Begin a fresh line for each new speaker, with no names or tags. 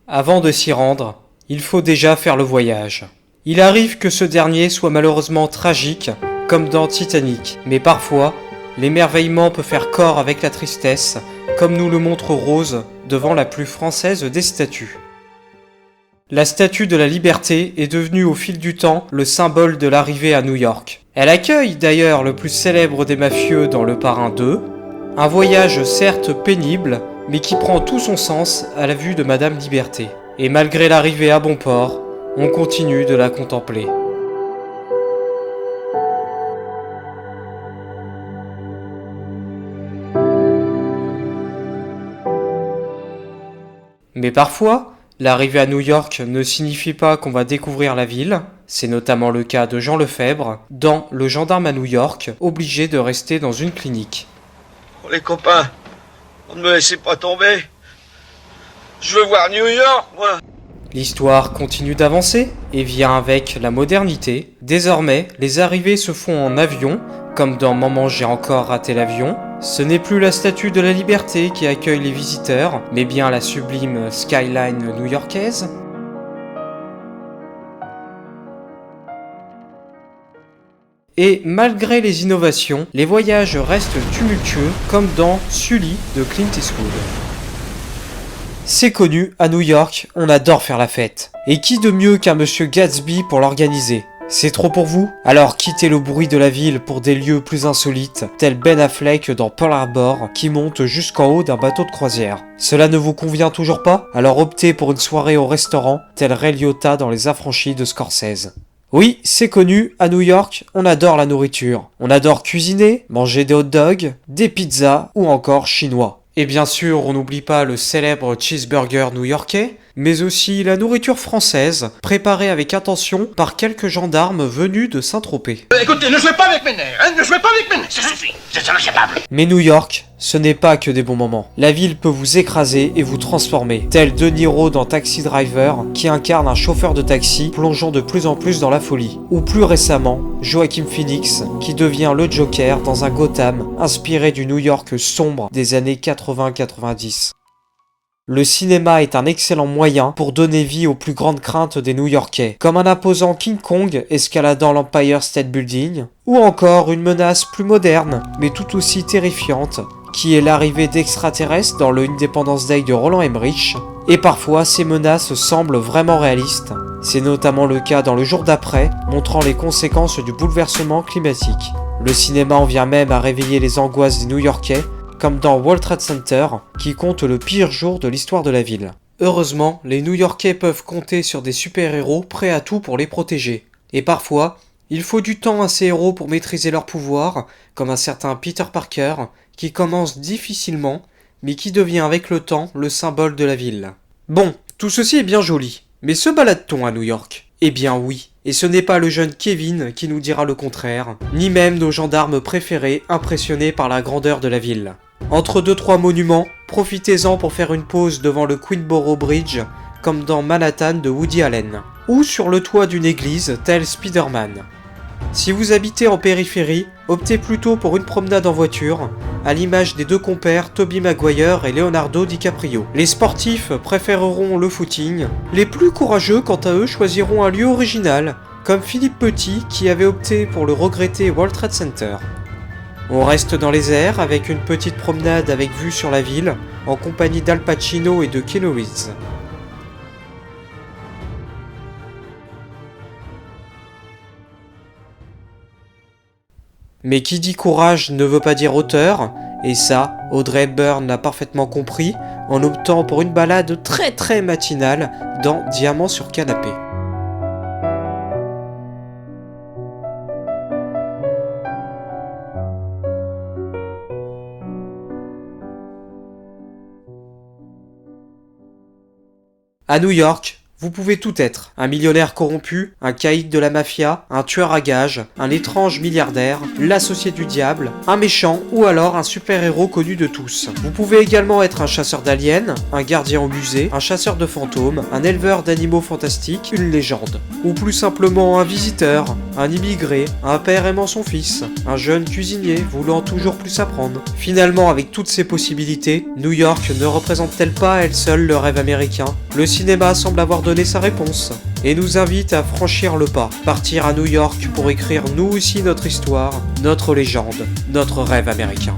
Avant de s'y rendre, il faut déjà faire le voyage. Il arrive que ce dernier soit malheureusement tragique, comme dans Titanic, mais parfois, l'émerveillement peut faire corps avec la tristesse, comme nous le montre Rose devant la plus française des statues. La statue de la Liberté est devenue au fil du temps le symbole de l'arrivée à New York. Elle accueille d'ailleurs le plus célèbre des mafieux dans Le Parrain 2, un voyage certes pénible, mais qui prend tout son sens à la vue de Madame Liberté. Et malgré l'arrivée à bon port, on continue de la contempler. Mais parfois, l'arrivée à New York ne signifie pas qu'on va découvrir la ville. C'est notamment le cas de Jean Lefebvre, dans Le gendarme à New York, obligé de rester dans une clinique.
Oh, les copains, on ne me laissez pas tomber. Je veux voir New York, moi.
L'histoire continue d'avancer et vient avec la modernité. Désormais, les arrivées se font en avion, comme dans Maman j'ai encore raté l'avion. Ce n'est plus la statue de la Liberté qui accueille les visiteurs, mais bien la sublime skyline new-yorkaise. Et malgré les innovations, les voyages restent tumultueux, comme dans Sully de Clint Eastwood. C'est connu, à New York, on adore faire la fête. Et qui de mieux qu'un monsieur Gatsby pour l'organiser? C'est trop pour vous? Alors quittez le bruit de la ville pour des lieux plus insolites, tel Ben Affleck dans Pearl Harbor, qui monte jusqu'en haut d'un bateau de croisière. Cela ne vous convient toujours pas? Alors optez pour une soirée au restaurant, tel Ray Liotta dans Les Affranchis de Scorsese. Oui, c'est connu, à New York, on adore la nourriture. On adore cuisiner, manger des hot dogs, des pizzas ou encore chinois. Et bien sûr, on n'oublie pas le célèbre cheeseburger new-yorkais, mais aussi la nourriture française, préparée avec attention par quelques gendarmes venus de Saint-Tropez.
Écoutez, ne jouez pas avec mes nerfs, hein, ne jouez pas avec mes nerfs. Ça suffit, vous êtes incapable.
Mais New York, ce n'est pas que des bons moments. La ville peut vous écraser et vous transformer, tel De Niro dans Taxi Driver, qui incarne un chauffeur de taxi plongeant de plus en plus dans la folie. Ou plus récemment, Joaquin Phoenix, qui devient le Joker dans un Gotham inspiré du New York sombre des années 80-90. Le cinéma est un excellent moyen pour donner vie aux plus grandes craintes des New-Yorkais, comme un imposant King Kong escaladant l'Empire State Building, ou encore une menace plus moderne, mais tout aussi terrifiante, qui est l'arrivée d'extraterrestres dans le Independence Day de Roland Emmerich, et parfois ces menaces semblent vraiment réalistes. C'est notamment le cas dans Le Jour d'après, montrant les conséquences du bouleversement climatique. Le cinéma en vient même à réveiller les angoisses des New-Yorkais, comme dans World Trade Center, qui compte le pire jour de l'histoire de la ville. Heureusement, les New-Yorkais peuvent compter sur des super-héros prêts à tout pour les protéger. Et parfois, il faut du temps à ces héros pour maîtriser leur pouvoir, comme un certain Peter Parker, qui commence difficilement, mais qui devient avec le temps le symbole de la ville. Bon, tout ceci est bien joli, mais se balade-t-on à New York? Eh bien oui, et ce n'est pas le jeune Kevin qui nous dira le contraire, ni même nos gendarmes préférés impressionnés par la grandeur de la ville. Entre 2-3 monuments, profitez-en pour faire une pause devant le Queenborough Bridge, comme dans Manhattan de Woody Allen, ou sur le toit d'une église tel Spider-Man. Si vous habitez en périphérie, optez plutôt pour une promenade en voiture, à l'image des deux compères Tobey Maguire et Leonardo DiCaprio. Les sportifs préféreront le footing, les plus courageux quant à eux choisiront un lieu original, comme Philippe Petit qui avait opté pour le regretté World Trade Center. On reste dans les airs avec une petite promenade avec vue sur la ville, en compagnie d'Al Pacino et de Keanu Reeves. Mais qui dit courage ne veut pas dire hauteur, et ça, Audrey Hepburn l'a parfaitement compris en optant pour une balade très matinale dans Diamant sur canapé. À New York, Vous pouvez tout être. Un millionnaire corrompu, un caïd de la mafia, un tueur à gages, un étrange milliardaire, l'associé du diable, un méchant ou alors un super-héros connu de tous. Vous pouvez également être un chasseur d'aliens, un gardien au musée, un chasseur de fantômes, un éleveur d'animaux fantastiques, une légende. Ou plus simplement un visiteur, un immigré, un père aimant son fils, un jeune cuisinier voulant toujours plus apprendre. Finalement, avec toutes ces possibilités, New York ne représente-t-elle pas elle seule le rêve américain? Le cinéma semble avoir donné sa réponse et nous invite à franchir le pas, partir à New York pour écrire nous aussi notre histoire, notre légende, notre rêve américain.